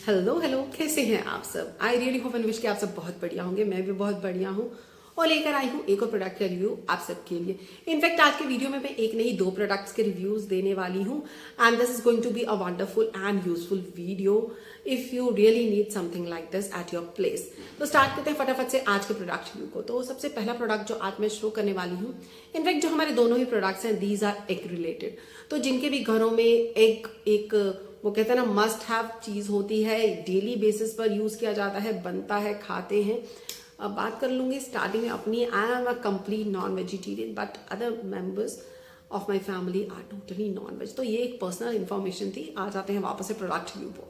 Hello hello, कैसे हैं आप सब। I really hope and wish कि आप सब बहुत बढ़िया होंगे। मैं भी बहुत बढ़िया हूँ और लेकर आई हूँ एक और प्रोडक्ट का रिव्यू आप सबके लिए। इनफैक्ट आज के वीडियो में मैं एक नहीं दो प्रोडक्ट्स के रिव्यूज देने वाली हूँ and this is going to be a wonderful and useful video if you really need something like this at your place. तो स्टार्ट करते हैं फटाफट से आज के प्रोडक्ट रिव्यू को। तो सबसे पहला प्रोडक्ट जो आज मैं शो करने वाली हूँ, इनफैक्ट जो हमारे दोनों ही प्रोडक्ट्स हैं दीज आर एग रिलेटेड। तो जिनके भी घरों में एग एक वो कहते हैं ना मस्ट हैव चीज होती है, डेली बेसिस पर यूज किया जाता है, बनता है, खाते हैं। अब बात कर लूंगी स्टार्टिंग में अपनी। I am a complete non vegetarian but other members of my family are totally non veg. तो ये एक पर्सनल इन्फॉर्मेशन थी। आ जाते हैं वापस से प्रोडक्ट रिव्यू को।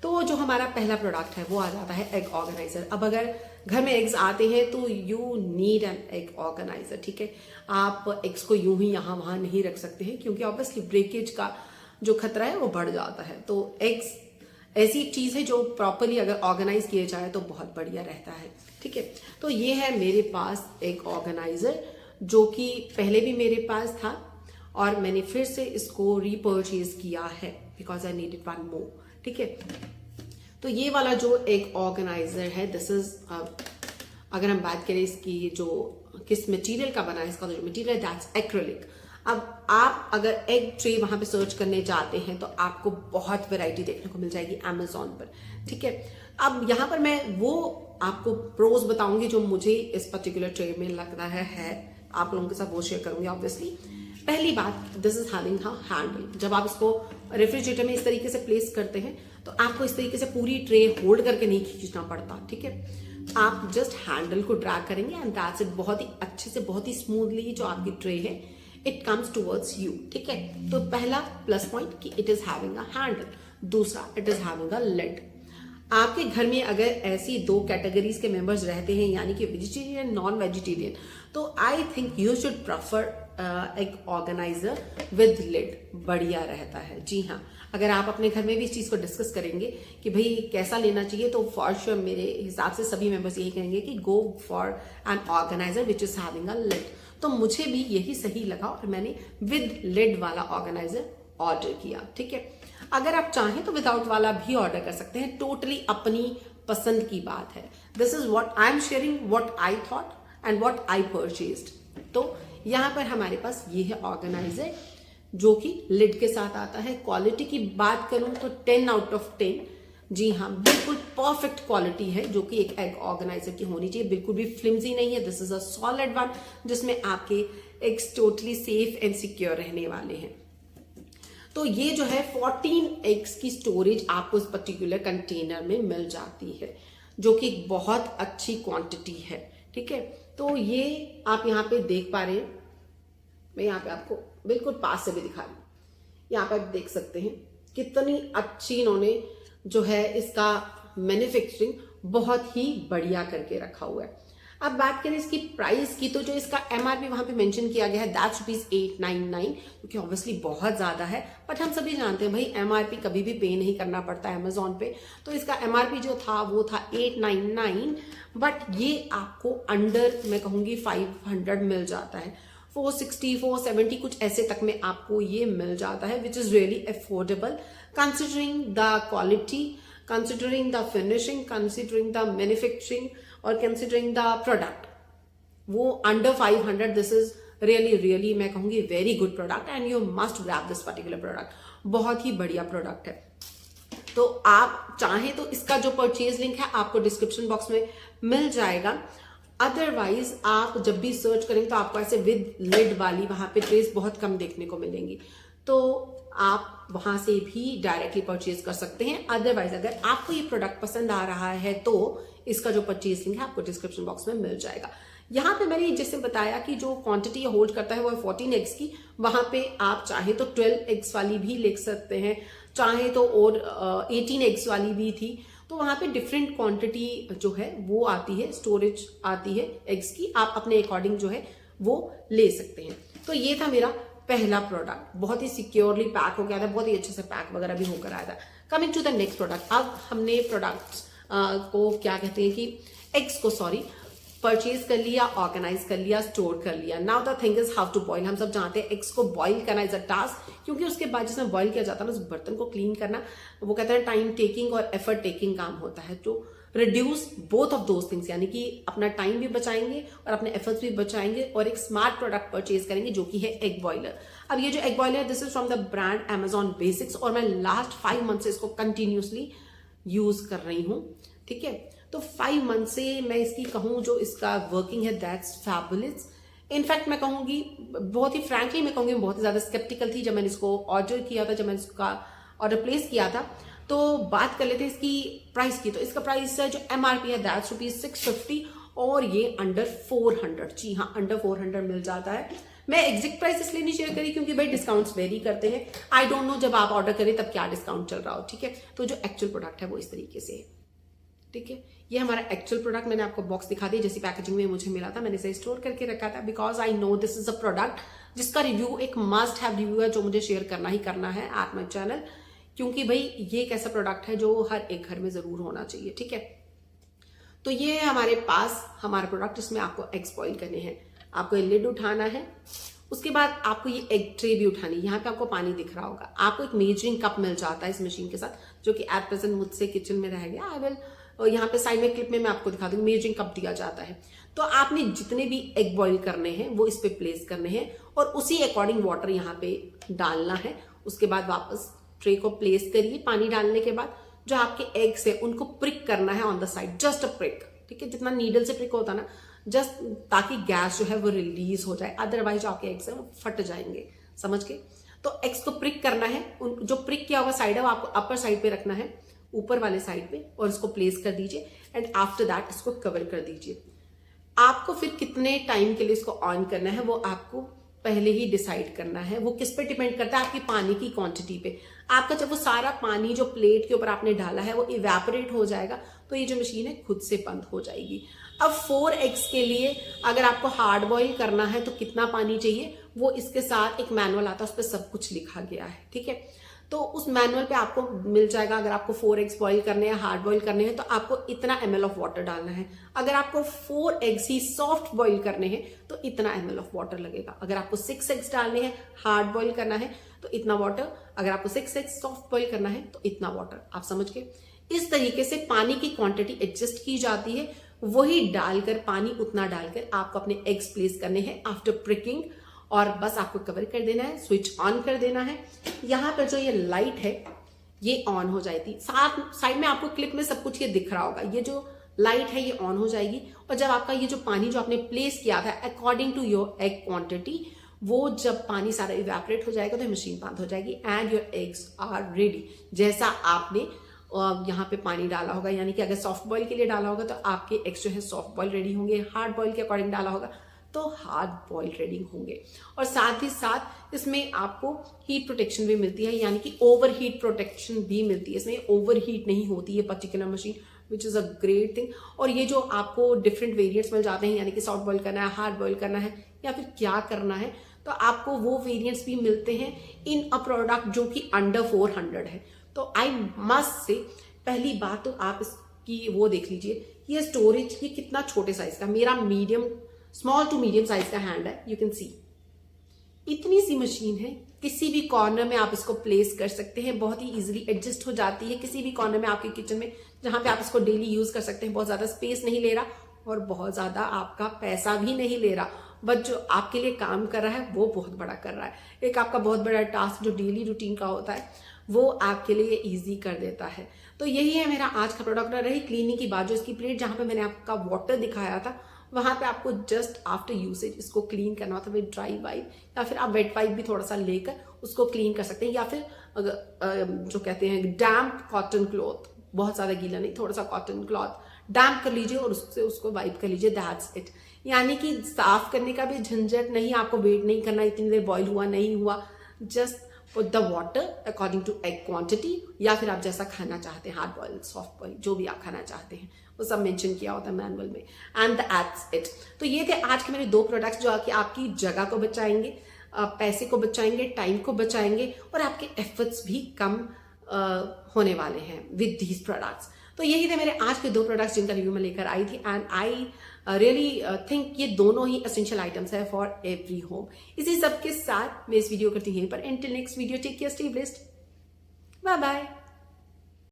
तो जो हमारा पहला प्रोडक्ट है वो आ जाता है एग ऑर्गेनाइजर। अब अगर घर में एग्स आते हैं तो you need an egg organiser. ठीक है, आप एग्स को यूं ही यहाँ वहां नहीं रख सकते हैं क्योंकि ऑब्वियसली ब्रेकेज का जो खतरा है वो बढ़ जाता है। तो एग्स ऐसी एक चीज है जो प्रॉपरली अगर ऑर्गेनाइज किए जाए तो बहुत बढ़िया रहता है। ठीक है, तो ये है मेरे पास एग ऑर्गेनाइजर जो कि पहले भी मेरे पास था और मैंने फिर से इसको रीपर्चेज किया है because I needed one more. ठीक है, तो ये वाला जो एग ऑर्गेनाइजर है दिस इज अगर हम बात करें इसकी जो किस मटेरियल का बना है, इसका जो मटेरियल दैट्स एक्रिलिक। अब आप अगर एग ट्रे वहां पे सर्च करने जाते हैं तो आपको बहुत वैरायटी देखने को मिल जाएगी अमेजोन पर। ठीक है, अब यहाँ पर मैं वो आपको प्रोज बताऊंगी जो मुझे इस पर्टिकुलर ट्रे में लगता है आप लोगों के साथ वो शेयर करूंगी ऑब्वियसली। पहली बात, this is having a handle. जब आप इसको रेफ्रिजरेटर में इस तरीके से प्लेस करते हैं तो आपको इस तरीके से पूरी ट्रे होल्ड करके नहीं खींचना पड़ता। ठीक है, आप जस्ट हैंडल को ड्रैग करेंगे एंड दैट्स इट। बहुत ही अच्छे से बहुत ही स्मूथली जो आपकी ट्रे है इट कम्स टूवर्ड्स यू। ठीक है, तो पहला प्लस पॉइंट कि it is having a handle. दूसरा, it is having a lid. आपके घर में अगर ऐसी दो कैटेगरीज के मेंबर्स रहते हैं यानी कि वेजिटेरियन नॉन वेजिटेरियन, तो I think you should prefer egg organiser with lid. बढ़िया रहता है। जी हाँ, अगर आप अपने घर में भी इस चीज को डिस्कस करेंगे कि भाई कैसा लेना चाहिए तो फॉर श्योर मेरे हिसाब से सभी मेंबर्स यही कहेंगे कि go for an organiser which is having a lid. तो मुझे भी यही सही लगा और मैंने विद लिड वाला ऑर्गेनाइजर ऑर्डर किया। ठीक है, अगर आप चाहें तो विदाउट वाला भी ऑर्डर कर सकते हैं, टोटली अपनी पसंद की बात है। This is what I am sharing, what I thought and what I purchased. तो यहां पर हमारे पास ये है ऑर्गेनाइजर जो कि लिड के साथ आता है। क्वालिटी की बात करूं तो 10 आउट ऑफ 10। जी हाँ, बिल्कुल परफेक्ट क्वालिटी है जो कि एक एग ऑर्गेनाइजर की होनी चाहिए। बिल्कुल भी फ्लिमजी नहीं है। This is a solid one जिसमें आपके eggs totally safe and secure रहने वाले हैं। तो ये जो है 14 एग्स की स्टोरेज आपको इस पर्टिकुलर कंटेनर में मिल जाती है जो कि एक बहुत अच्छी क्वांटिटी है। ठीक है, तो ये आप यहाँ पे देख पा रहे हैं। मैं यहाँ पे आपको बिल्कुल पास से भी दिखा रही हूँ। यहाँ पे आप देख सकते हैं कितनी अच्छी इन्होंने जो है इसका मैन्युफैक्चरिंग बहुत ही बढ़िया करके रखा हुआ है। अब बात करें इसकी प्राइस की तो जो इसका एमआरपी वहां पे मेंशन किया गया है दैट्स ₹899, क्योंकि ऑब्वियसली बहुत ज्यादा है। बट हम सभी जानते हैं भाई एमआरपी कभी भी पे नहीं करना पड़ता है अमेजोन पे। तो इसका एमआरपी जो था वो था 899, बट ये आपको अंडर मैं कहूंगी 500 मिल जाता है। 460 470 कुछ ऐसे तक में आपको ये मिल जाता है which is really affordable considering the quality, considering the finishing, considering the manufacturing और कंसिडरिंग द प्रोडक्ट। वो under 500 this is really really मैं कहूंगी very good product and you must grab this particular product. बहुत ही बढ़िया product है। तो आप चाहें तो इसका जो परचेज लिंक है आपको डिस्क्रिप्शन बॉक्स में मिल जाएगा। अदरवाइज आप जब भी सर्च करेंगे तो आपको ऐसे विद लिड वाली वहां पे ट्रेस बहुत कम देखने को मिलेंगी, तो आप वहां से भी डायरेक्टली परचेज कर सकते हैं। अदरवाइज अगर आपको ये प्रोडक्ट पसंद आ रहा है तो इसका जो परचेज लिंक है आपको डिस्क्रिप्शन बॉक्स में मिल जाएगा। यहाँ पे मैंने जैसे बताया कि जो क्वांटिटी होल्ड करता है वो है 14 एग्स की। वहां पे आप चाहे तो 12 एग्स वाली भी ले सकते हैं, चाहे तो और 18 एग्स वाली भी थी। तो वहां पे डिफरेंट क्वांटिटी जो है वो आती है, स्टोरेज आती है एग्स की। आप अपने अकॉर्डिंग जो है वो ले सकते हैं। तो ये था मेरा पहला प्रोडक्ट, बहुत ही सिक्योरली पैक हो गया था, बहुत ही अच्छे से पैक वगैरह भी होकर आया था। Coming to the next product, अब हमने प्रोडक्ट्स को क्या कहते हैं कि एग्स को परचेज कर लिया, ऑर्गेनाइज कर लिया, स्टोर कर लिया। Now the thing is how to boil. हम सब जानते हैं एग्स को बॉईल करना इज अ टास्क, क्योंकि उसके बाद जिसमें बॉईल किया जाता है उस बर्तन को क्लीन करना, वो कहते हैं टाइम टेकिंग और एफर्ट टेकिंग काम होता है। तो reduce both of those things, यानी कि अपना टाइम भी बचाएंगे और अपने एफर्ट्स भी बचाएंगे और एक स्मार्ट प्रोडक्ट परचेज करेंगे जो कि है एग बॉयलर। अब ये जो egg boiler, this is from the brand Amazon Basics और मैं लास्ट 5 मंथ से इसको कंटिन्यूसली यूज कर रही हूँ। ठीक है, तो 5 मंथ से मैं इसकी कहूँ जो इसका वर्किंग है दैट्स फैबुलस। इनफैक्ट मैं कहूँगी, बहुत ही फ्रैंकली मैं कहूँगी, बहुत ही ज्यादा स्केप्टिकल थी जब मैंने इसको ऑर्डर किया था, जब मैंने इसका ऑर्डर प्लेस किया था। तो बात कर लेते हैं इसकी प्राइस की। तो इसका प्राइस है जो MRP है दैट्स ₹650 और ये अंडर 400, जी हाँ अंडर 400 मिल जाता है। मैं एग्जैक्ट प्राइस इसलिए नहीं शेयर करी क्योंकि भाई डिस्काउंट्स वेरी करते हैं। आई डोंट नो जब आप ऑर्डर करें तब क्या डिस्काउंट चल रहा हो। ठीक है, तो जो एक्चुअल प्रोडक्ट है वो इस तरीके से है। ठीक है, ये हमारा एक्चुअल प्रोडक्ट, मैंने आपको बॉक्स दिखा दी जैसी पैकेजिंग में मुझे मिला था, मैंने इसे स्टोर करके रखा था because I know this is a product जिसका रिव्यू एक मस्ट हैव रिव्यू है जो मुझे शेयर करना ही करना है एट माई चैनल, क्योंकि भाई ये एक ऐसा प्रोडक्ट है जो हर एक घर में जरूर होना चाहिए। ठीक है, तो ये है हमारे पास हमारा प्रोडक्ट, इसमें आपको एग्स बॉईल करने हैं। आपको ये लिड उठाना है, उसके बाद आपको ये एग ट्रे भी उठानी है। यहाँ पे आपको पानी दिख रहा होगा, आपको एक मेजरिंग कप मिल जाता है इस मशीन के साथ जो कि एट प्रेजेंट मुझसे किचन में रह गया। आई विल यहाँ पे साइड में क्लिप में मैं आपको दिखा दूंगी, मेजरिंग कप दिया जाता है। तो आपने जितने भी एग बॉईल करने हैं वो इस पे प्लेस करने हैं और उसी अकॉर्डिंग वाटर यहाँ पे डालना है। उसके बाद वापस ट्रे को प्लेस करिए। पानी डालने के बाद जो आपके एग्स है उनको प्रिक करना है on the side, just a prick. ठीक है, जितना नीडल से प्रिक होता है ना, जस्ट ताकि गैस जो है वो रिलीज हो जाए, अदरवाइज जो आपके एग्स है वो फट जाएंगे, समझ के। तो एग्स को प्रिक करना है, जो प्रिक किया हुआ साइड है वो आपको अपर साइड पे रखना है, ऊपर वाले साइड पे, और इसको प्लेस कर दीजिए एंड आफ्टर दैट इसको कवर कर दीजिए। आपको फिर कितने टाइम के लिए इसको ऑन करना है वो आपको पहले ही डिसाइड करना है। वो किस पे डिपेंड करता है, आपकी पानी की क्वांटिटी पे। आपका जब वो सारा पानी जो प्लेट के ऊपर आपने डाला है वो इवेपोरेट हो जाएगा तो ये जो मशीन है खुद से बंद हो जाएगी। अब 4 एग्स के लिए अगर आपको हार्ड बॉईल करना है तो कितना पानी चाहिए वो इसके साथ एक मैनुअल आता है, उस पर सब कुछ लिखा गया है। ठीक है, तो उस मैनुअल पे आपको मिल जाएगा। अगर आपको 4 एग्स बॉईल करने हैं, हार्ड बॉईल करने हैं, तो आपको इतना ml ऑफ वाटर डालना है। अगर आपको 4 एग्स ही सॉफ्ट बॉईल करने हैं तो इतना ml ऑफ वाटर लगेगा। अगर आपको 6 एग्स डालने हैं, हार्ड बॉईल करना है तो इतना वाटर। अगर आपको 6 एग्स सॉफ्ट बॉईल करना है तो इतना वाटर। आप समझ गए? इस तरीके से पानी की क्वांटिटी एडजस्ट की जाती है। वही डालकर, पानी उतना डालकर आपको अपने एग्स प्लेस करने हैं आफ्टर प्रिकिंग, और बस आपको कवर कर देना है, स्विच ऑन कर देना है। यहाँ पर जो ये लाइट है ये ऑन हो जाएगी। साइड में आपको क्लिप में सब कुछ ये दिख रहा होगा, ये जो लाइट है ये ऑन हो जाएगी। और जब आपका ये जो पानी जो आपने प्लेस किया था according to your egg quantity, वो जब पानी सारा इवेपोरेट हो जाएगा तो ये मशीन बंद हो जाएगी and your eggs are ready. जैसा आपने यहाँ पे पानी डाला होगा, यानी कि अगर सॉफ्ट बॉईल के लिए डाला होगा तो आपके एग्स जो है सॉफ्ट बॉईल रेडी होंगे, हार्ड बॉईल के अकॉर्डिंग डाला होगा तो हार्ड बॉइल्ड रेडिंग होंगे। और साथ ही साथ इसमें आपको हीट प्रोटेक्शन भी मिलती है, यानी कि ओवर हीट प्रोटेक्शन भी मिलती है। इसमें ओवर हीट नहीं होती है particular machine, which is a great thing. और ये जो आपको डिफरेंट वेरिएंट्स मिल जाते हैं, यानी कि सॉफ्ट बॉईल करना है, हार्ड बॉईल करना है, या फिर क्या करना है, तो आपको वो वेरिएंट्स भी मिलते हैं इन अ प्रोडक्ट जो कि अंडर 400 है। तो आई मस्ट से पहली बात तो आप इसकी वो देख लीजिए, ये स्टोरेज ये कितना छोटे साइज का, मेरा medium small to medium size का हैंड है, यू कैन सी। इतनी सी मशीन है, किसी भी कॉर्नर में आप इसको प्लेस कर सकते हैं, बहुत ही इजीली एडजस्ट हो जाती है किसी भी कॉर्नर में आपके किचन में, जहां पे आप इसको डेली यूज कर सकते हैं। बहुत ज्यादा स्पेस नहीं ले रहा और बहुत ज्यादा आपका पैसा भी नहीं ले रहा, बट जो आपके लिए काम कर रहा है वो बहुत बड़ा कर रहा है। एक आपका बहुत बड़ा टास्क जो डेली रूटीन का होता है वो आपके लिए इजी कर देता है। तो यही है मेरा आज का प्रोडक्ट। रही क्लीनिंग की बात, जो इसकी प्लेट जहां पे मैंने आपका वाटर दिखाया था वहां पे आपको जस्ट आफ्टर यूसेज इसको क्लीन करना होता है विद ड्राई वाइप, या फिर आप वेट वाइप भी थोड़ा सा लेकर उसको क्लीन कर सकते हैं, या फिर जो कहते हैं डैम्प कॉटन क्लॉथ, बहुत ज्यादा गीला नहीं, थोड़ा सा कॉटन क्लॉथ डैम्प कर लीजिए और उससे उसको वाइप कर लीजिए, दैट्स इट। यानी कि साफ करने का भी झंझट नहीं, आपको वेट नहीं करना इतनी देर बॉईल हुआ नहीं हुआ, just put the water according to egg quantity, या फिर आप जैसा खाना चाहते हैं, हार्ड बॉईल, सॉफ्ट बॉईल, जो भी आप खाना चाहते हैं वो सब मेंशन किया होता है मैनुअल में, एंड दैट्स इट। तो ये थे आज के मेरे 2 प्रोडक्ट्स जो कि आपकी जगह को बचाएंगे, पैसे को बचाएंगे, टाइम को बचाएंगे, और आपके एफर्ट्स भी कम होने वाले हैं विद दीज प्रोडक्ट्स। तो यही थे मेरे आज के 2 प्रोडक्ट्स जिनका रिव्यू मैं लेकर आई थी एंड आई रियली थिंक ये दोनों ही एसेंशियल आइटम्स है फॉर एवरी होम। इसी सब के साथ मैं इस वीडियो करती हूँ यहीं पर। Until next video, take care, stay blessed, bye bye.